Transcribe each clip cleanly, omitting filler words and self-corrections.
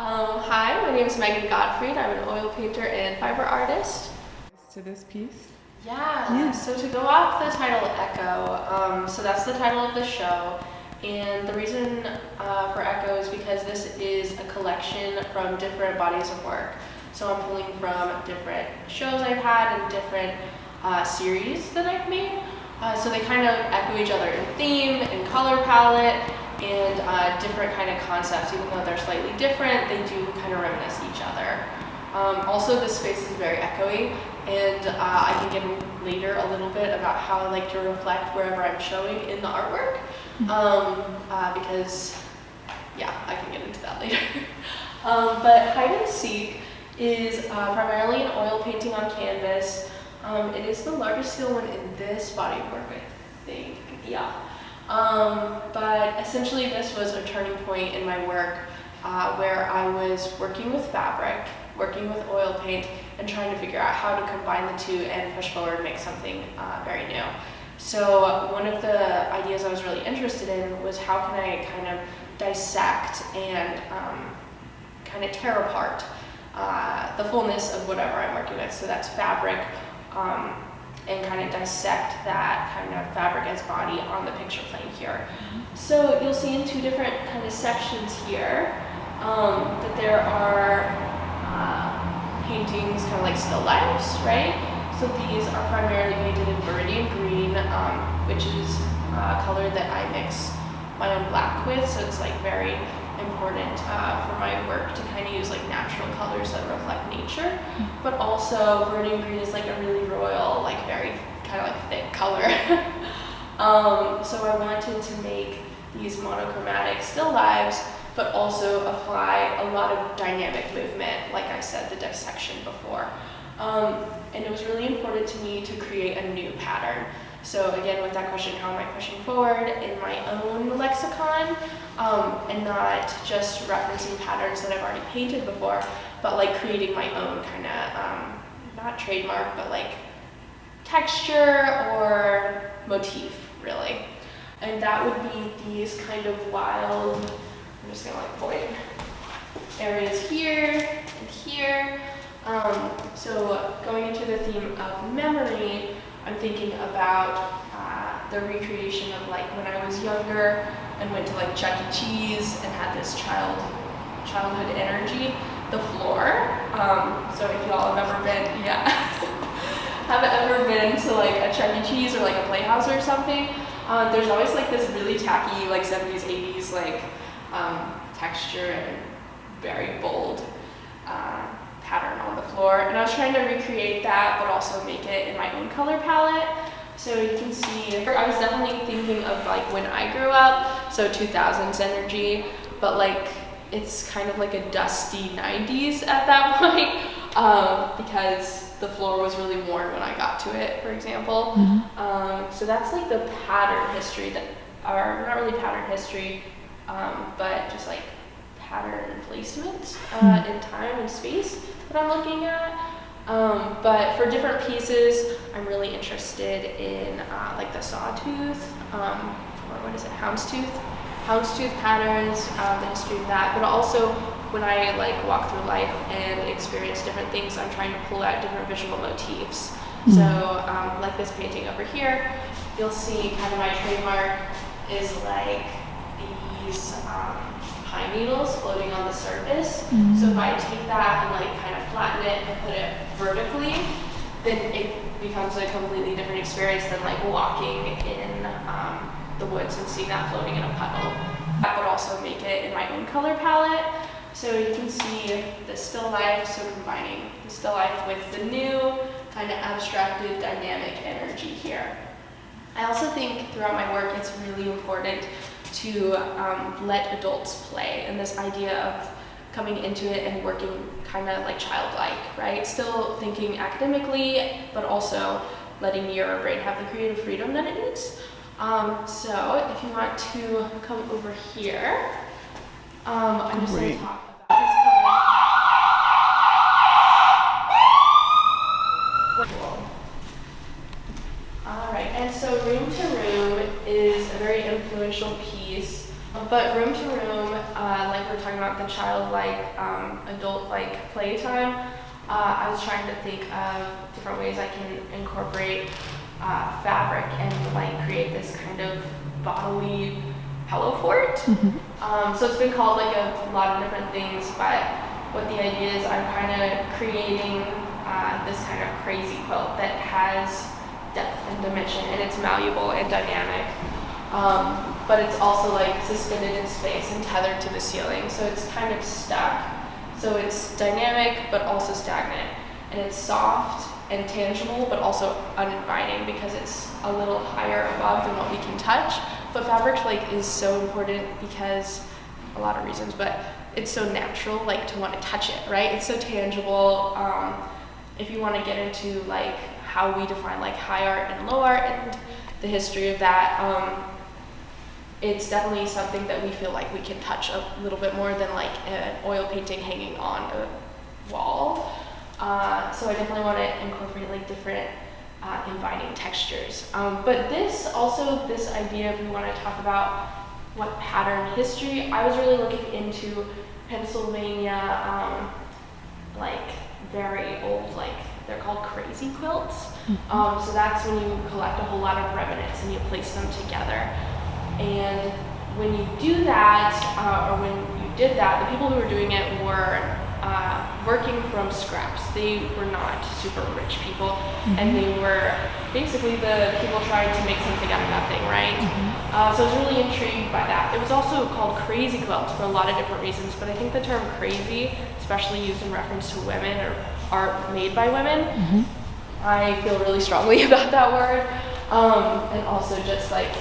Hi, my name is Leah Gottfried. I'm an oil painter and fiber artist. To this piece? Yeah, so to go off the title Echo, so that's the title of the show. And the reason for Echo is because this is a collection from different bodies of work. So I'm pulling from different shows I've had and different series that I've made. So they kind of echo each other in theme, in color palette, and different kind of concepts. Even though they're slightly different, they do kind of reminisce each other. Also, this space is very echoey, and I can get in later a little bit about how I like to reflect wherever I'm showing in the artwork, because, yeah, I can get into that later. But Hide and Seek is primarily an oil painting on canvas. It is the largest scale one in this body of work, I think, yeah. But essentially this was a turning point in my work where I was working with fabric, working with oil paint, and trying to figure out how to combine the two and push forward and make something very new. So one of the ideas I was really interested in was how can I kind of dissect and kind of tear apart the fullness of whatever I'm working with. So that's fabric, and kind of dissect that kind of fabric as body on the picture plane here. So you'll see in two different kind of sections here that there are paintings kind of like still lifes, right? So these are primarily painted in burgundy and green, which is a color that I mix my own black with, so it's like very important for my work to kind of use like natural colors that reflect nature, but also burgundy and green is like a really royal, like very kind of like thick color. So I wanted to make these monochromatic still lives, but also apply a lot of dynamic movement, like I said, the dissection before. And it was really important to me to create a new pattern. So again, with that question, how am I pushing forward in my own lexicon, and not just referencing patterns that I've already painted before, but like creating my own kind of, not trademark, but like texture or motif, really. And that would be these kind of wild, I'm just gonna like point areas here and here. So going into the theme of memory, I'm thinking about the recreation of like when I was younger and went to like Chuck E. Cheese and had this childhood energy. The floor. So if y'all have ever been, have ever been to like a Chuck E. Cheese or like a Playhouse or something, there's always like this really tacky like 70s, 80s like texture and very bold pattern on the floor, and I was trying to recreate that but also make it in my own color palette. So you can see I was definitely thinking of like when I grew up, so 2000s energy, but like it's kind of like a dusty 90s at that point, because the floor was really worn when I got to it, for example. So that's like the pattern history that, or not really pattern history, but just like pattern placement in time and space that I'm looking at. But for different pieces, I'm really interested in like the sawtooth, or what is it, houndstooth patterns, the history of that, but also when I like walk through life and experience different things, I'm trying to pull out different visual motifs. So like this painting over here, you'll see kind of my trademark is like these pine needles floating on the surface. So if I take that and like kind of flatten it and put it vertically, then it becomes a completely different experience than like walking in the woods and seeing that floating in a puddle. That would also make it in my own color palette. So you can see the still life, so combining the still life with the new kind of abstracted dynamic energy here. I also think throughout my work it's really important to let adults play, and this idea of coming into it and working kind of like childlike, right? Still thinking academically, but also letting your brain have the creative freedom that it needs. So if you want to come over here, I'm just going to talk about his color. All right, and so Room to Room is a very influential piece But room to room, like we're talking about the childlike, adult-like playtime, I was trying to think of different ways I can incorporate fabric and like create this kind of bodily pillow fort. So it's been called like a lot of different things, but what the idea is, I'm kind of creating this kind of crazy quilt that has depth and dimension, and it's malleable and dynamic. But it's also like suspended in space and tethered to the ceiling, so it's kind of stuck. So it's dynamic but also stagnant, and it's soft and tangible but also uninviting because it's a little higher above than what we can touch. But fabric like is so important because a lot of reasons, but it's so natural like to want to touch it, right? It's so tangible. If you want to get into like how we define like high art and low art and the history of that, it's definitely something that we feel like we can touch a little bit more than like an oil painting hanging on a wall. So I definitely want to incorporate like different inviting textures. But this idea, if we want to talk about what pattern history, I was really looking into Pennsylvania, like very old, like they're called crazy quilts. So that's when you collect a whole lot of remnants and you place them together. And when you do that, or when you did that, the people who were doing it were working from scraps. They were not super rich people, and they were basically the people trying to make something out of nothing, right? So I was really intrigued by that. It was also called crazy quilts for a lot of different reasons, but I think the term crazy, especially used in reference to women or art made by women, I feel really strongly about that word, and also just like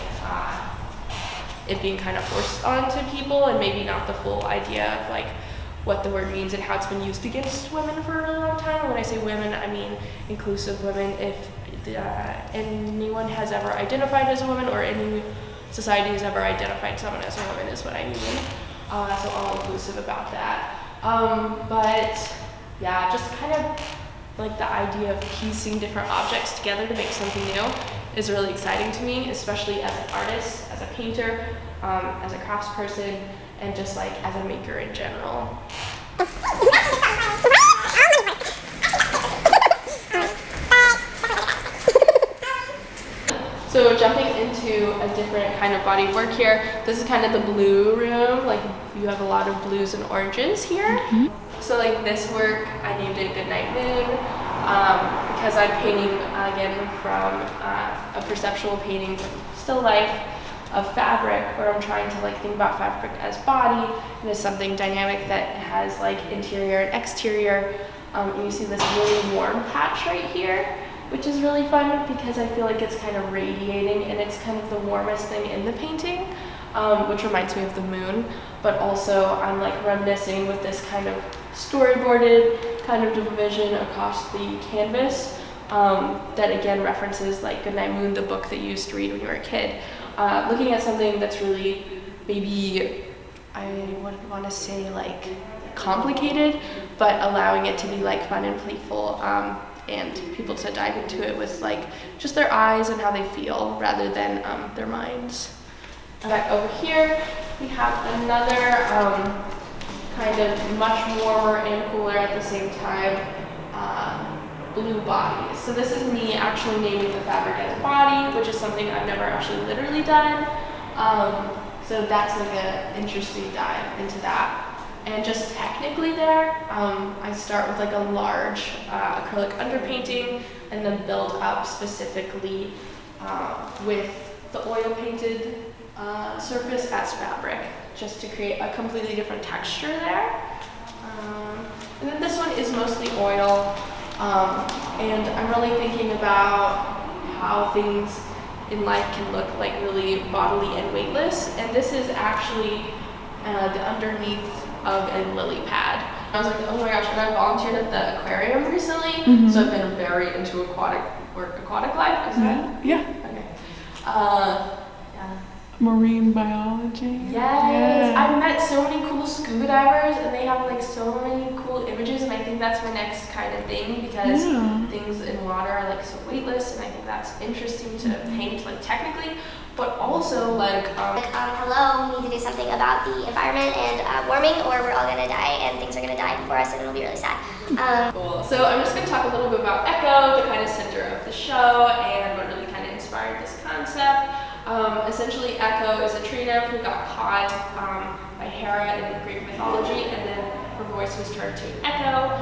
it being kind of forced onto people, and maybe not the full idea of like what the word means and how it's been used against women for a really long time. And when I say women, I mean inclusive women. If anyone has ever identified as a woman, or any society has ever identified someone as a woman, is what I mean. So all inclusive about that. But yeah, just kind of like the idea of piecing different objects together to make something new is really exciting to me, especially as an artist, as a painter, as a craftsperson, and just like as a maker in general. So jumping into a different kind of body of work here, this is kind of the blue room, like you have a lot of blues and oranges here. So like this work, I named it Goodnight Moon, because I'm painting again from a perceptual painting from still life of fabric, where I'm trying to like think about fabric as body and as something dynamic that has like interior and exterior. And you see this really warm patch right here, which is really fun because I feel like it's kind of radiating, and it's kind of the warmest thing in the painting, which reminds me of the moon. But also I'm like reminiscing with this kind of storyboarded kind of division across the canvas that again references like Goodnight Moon, the book that you used to read when you were a kid. Looking at something that's really maybe, I would want to say like complicated, but allowing it to be like fun and playful, and people to dive into it with like just their eyes and how they feel rather than their minds. Back over here, we have another kind of much warmer and cooler at the same time blue bodies. So this is me actually naming the fabric as a body, which is something I've never actually literally done. So that's like an interesting dive into that. And just technically there, I start with like a large acrylic underpainting and then build up specifically with the oil painted surface as fabric, just to create a completely different texture there. And then this one is mostly oil, and I'm really thinking about how things in life can look like really bodily and weightless. And this is actually the underneath of a lily pad. I was like, oh my gosh, and I volunteered at the aquarium recently, so I've been very into aquatic life. Is that? Yeah. Okay. Marine biology. Yes, Yeah. I've met so many cool scuba divers, and they have like so many cool images, and I think that's my next kind of thing, because things in water are like so weightless, and I think that's interesting to paint like technically. but also hello, we need to do something about the environment and warming, or we're all gonna die and things are gonna die before us and it'll be really sad. Cool. So I'm just gonna talk a little bit about Echo, the kind of center of the show, and what really kind of inspired this concept. Essentially, Echo is a tree nymph who got caught by Hera in Greek mythology, and then her voice was turned to an echo.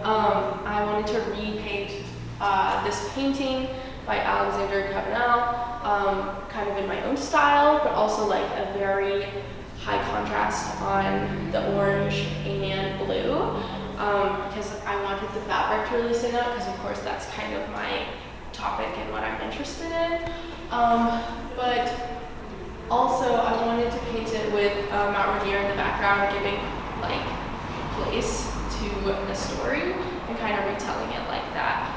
I wanted to repaint this painting by Alexander Cabanel, kind of in my own style, but also like a very high contrast on the orange and blue, because I wanted the fabric to really stand out, because of course that's kind of my topic and what I'm interested in. But also I wanted to paint it with Mount Rainier in the background, giving like place to a story and kind of retelling it like that,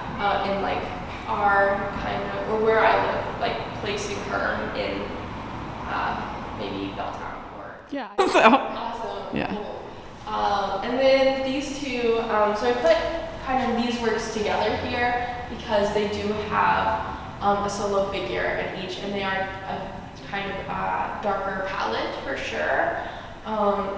in like our kind of, or where I live, like placing her in maybe Belltown or So awesome. yeah. Cool. And then these two, so I put kind of these works together here because they do have a solo figure in each, and they are a kind of darker palette for sure.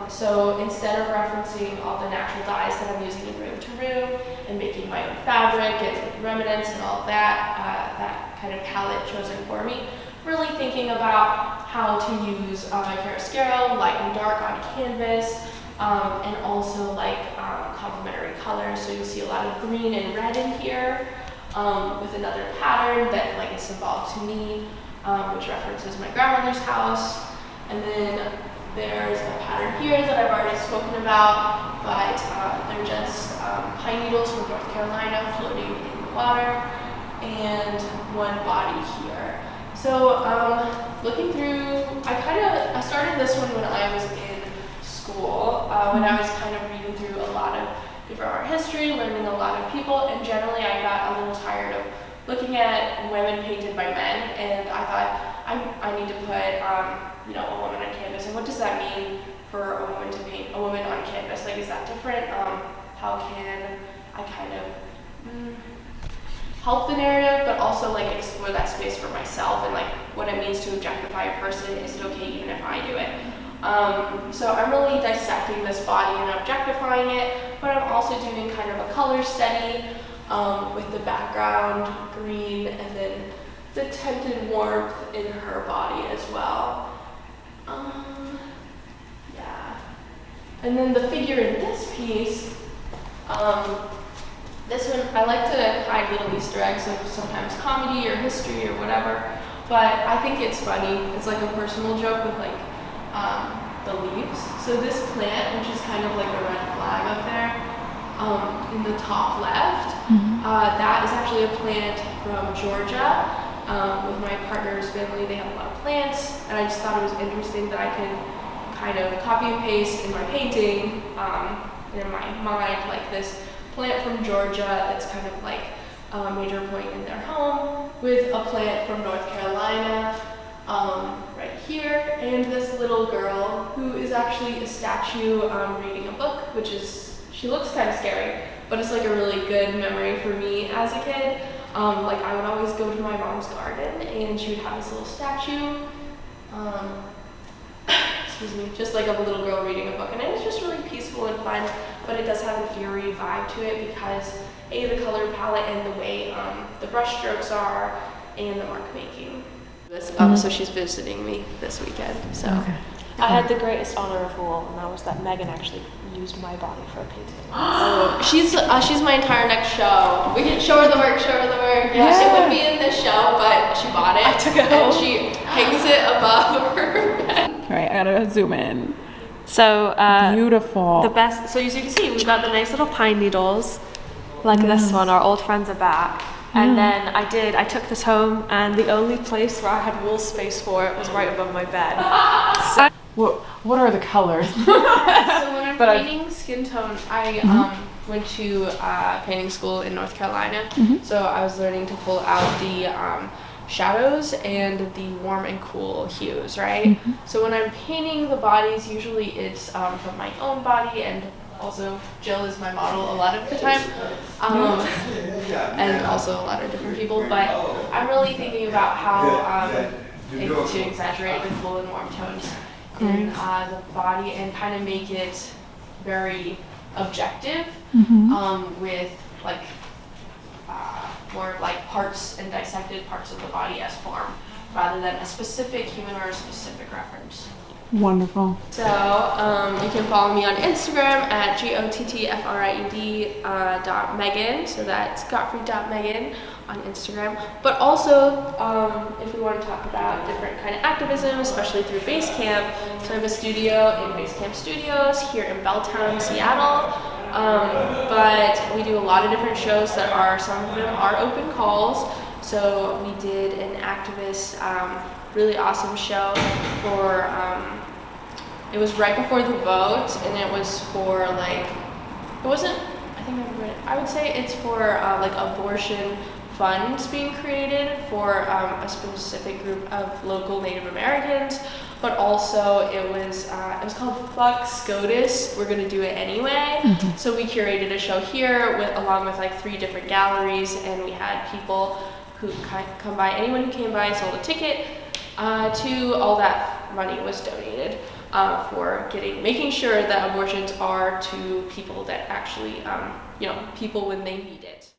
So instead of referencing all the natural dyes that I'm using in Room to Room and making my own fabric and remnants and all of that, that kind of palette chosen for me, really thinking about how to use chiaroscuro, light and dark on canvas, and also like complementary colors. So you see a lot of green and red in here, with another pattern that like is symbolic to me, which references my grandmother's house. And then there's a pattern here that I've already spoken about, but they're just pine needles from North Carolina floating in the water, and one body here. So looking through, I started this one when I was in school, when I was kind of reading through a lot of different art history, learning a lot of people, and generally I got a little tired of looking at women painted by men, and I thought I need to put a woman on canvas, and what does that mean for a woman to paint a woman on canvas? Like, is that different? How can I kind of help the narrative, but also like explore that space for myself and like what it means to objectify a person? Is it okay even if I do it? So I'm really dissecting this body and objectifying it, but I'm also doing kind of a color study with the background green and then the tinted warmth in her body as well. Yeah. And then the figure in this piece, this one, I like to hide little Easter eggs of sometimes comedy or history or whatever, but I think it's funny. It's like a personal joke with like the leaves. So this plant, which is kind of like a red flag up there, in the top left, that is actually a plant from Georgia. With my partner's family, they have a lot of plants, and I just thought it was interesting that I could kind of copy and paste in my painting, in my mind, like this plant from Georgia that's kind of like a major point in their home, with a plant from North Carolina right here, and this little girl who is actually a statue reading a book, which is, she looks kind of scary, but it's like a really good memory for me as a kid. Like I would always go to my mom's garden and she would have this little statue, excuse me, just like of a little girl reading a book, and it was just really peaceful and fun, but it does have an eerie vibe to it because the color palette and the way the brush strokes are and the mark making. So she's visiting me this weekend, so. Okay. I had the greatest honor of all, and that was that Megan actually used my body for a painting. She's my entire next show. We can show her the work, Yeah, it would be in this show, but she bought it. I took it home. And she hangs it above her bed. All right, I gotta zoom in. So Beautiful. the best. So as you can see, we've got the nice little pine needles, like this one. Our old friends are back. And then I took this home, and the only place where I had wall space for it was right above my bed. So, What are the colors? So when I'm painting skin tone, I went to painting school in North Carolina. So I was learning to pull out the shadows and the warm and cool hues, right? So when I'm painting the bodies, usually it's from my own body, and also Jill is my model a lot of the time, and also a lot of different people, but I'm really thinking about how to exaggerate with full and warm tones in the body and kind of make it very objective with like more like parts and dissected parts of the body as form rather than a specific human or a specific reference. Wonderful. So you can follow me on Instagram at gottfried.megan. So that's gottfried.megan on Instagram. But also, if we want to talk about different kind of activism, especially through Basecamp, so I have a studio in Basecamp Studios here in Belltown, Seattle. But we do a lot of different shows that are, some of them are open calls. So we did an activist, really awesome show for, it was right before the vote, and it was for like, it wasn't, I would say it's for like abortion funds being created for a specific group of local Native Americans, but also it was called Fuck SCOTUS, we're gonna do it anyway. So we curated a show here along with like 3 different galleries, and we had people who come by, anyone who came by sold a ticket, to all that money was donated for making sure that abortions are to people that actually, people when they need it.